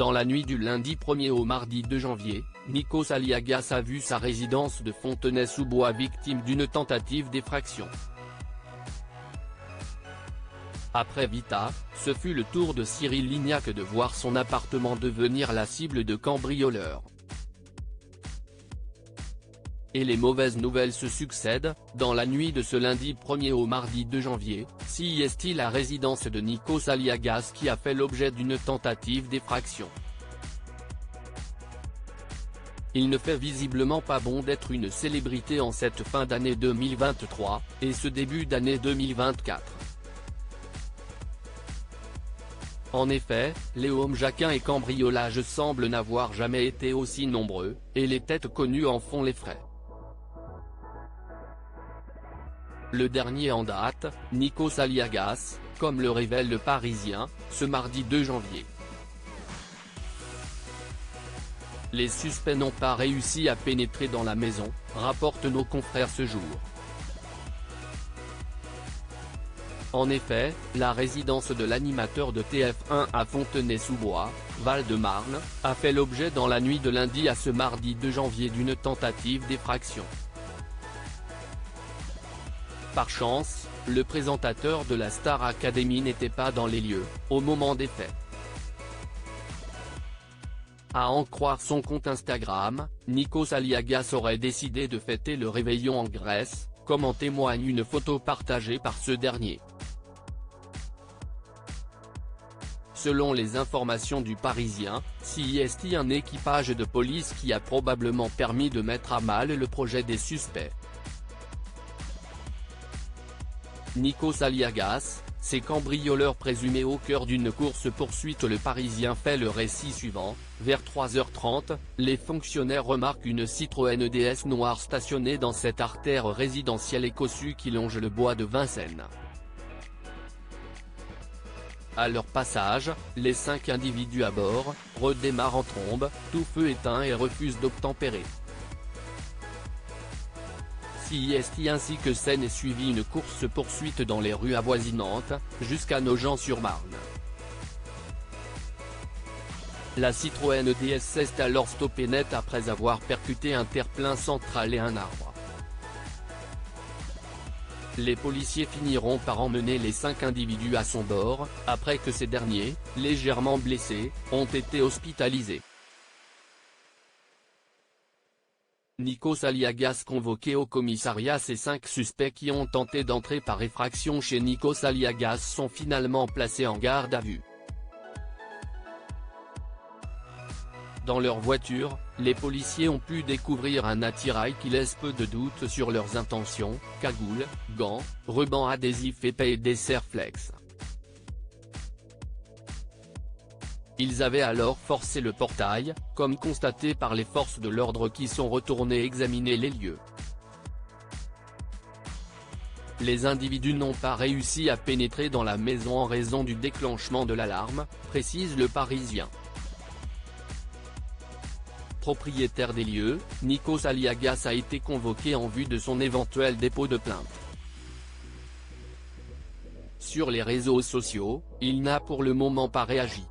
Dans la nuit du lundi 1er au mardi 2 janvier, Nikos Aliagas a vu sa résidence de Fontenay-sous-Bois victime d'une tentative d'effraction. Après Vita, ce fut le tour de Cyril Lignac de voir son appartement devenir la cible de cambrioleurs. Et les mauvaises nouvelles se succèdent. Dans la nuit de ce lundi 1er au mardi 2 janvier, c'est la résidence de Nikos Aliagas qui a fait l'objet d'une tentative d'effraction. Il ne fait visiblement pas bon d'être une célébrité en cette fin d'année 2023, et ce début d'année 2024. En effet, les hommes-jacquins et cambriolages semblent n'avoir jamais été aussi nombreux, et les têtes connues en font les frais. Le dernier en date, Nikos Aliagas, comme le révèle Le Parisien, ce mardi 2 janvier. Les suspects n'ont pas réussi à pénétrer dans la maison, rapportent nos confrères ce jour. En effet, la résidence de l'animateur de TF1 à Fontenay-sous-Bois, Val-de-Marne, a fait l'objet dans la nuit de lundi à ce mardi 2 janvier d'une tentative d'effraction. Par chance, le présentateur de la Star Academy n'était pas dans les lieux, au moment des faits. À en croire son compte Instagram, Nikos Aliagas aurait décidé de fêter le réveillon en Grèce, comme en témoigne une photo partagée par ce dernier. Selon les informations du Parisien, c'est un équipage de police qui a probablement permis de mettre à mal le projet des suspects. Nikos Aliagas, ces cambrioleurs présumés au cœur d'une course-poursuite. Le Parisien fait le récit suivant: vers 3h30, les fonctionnaires remarquent une Citroën DS noire stationnée dans cette artère résidentielle et cossue qui longe le bois de Vincennes. À leur passage, les 5 individus à bord, redémarrent en trombe, tout feu éteint et refusent d'obtempérer. Ainsi que scène est suivie une course-poursuite dans les rues avoisinantes, jusqu'à Nogent-sur-Marne. La Citroën DS s'est alors stoppée net après avoir percuté un terre-plein central et un arbre. Les policiers finiront par emmener les 5 individus à son bord, après que ces derniers, légèrement blessés, ont été hospitalisés. Nikos Aliagas convoqué au commissariat. Ces 5 suspects qui ont tenté d'entrer par effraction chez Nikos Aliagas sont finalement placés en garde à vue. Dans leur voiture, les policiers ont pu découvrir un attirail qui laisse peu de doute sur leurs intentions: cagoules, gants, rubans adhésifs épais et des serre-flex. Ils avaient alors forcé le portail, comme constaté par les forces de l'ordre qui sont retournées examiner les lieux. Les individus n'ont pas réussi à pénétrer dans la maison en raison du déclenchement de l'alarme, précise Le Parisien. Propriétaire des lieux, Nikos Aliagas a été convoqué en vue de son éventuel dépôt de plainte. Sur les réseaux sociaux, il n'a pour le moment pas réagi.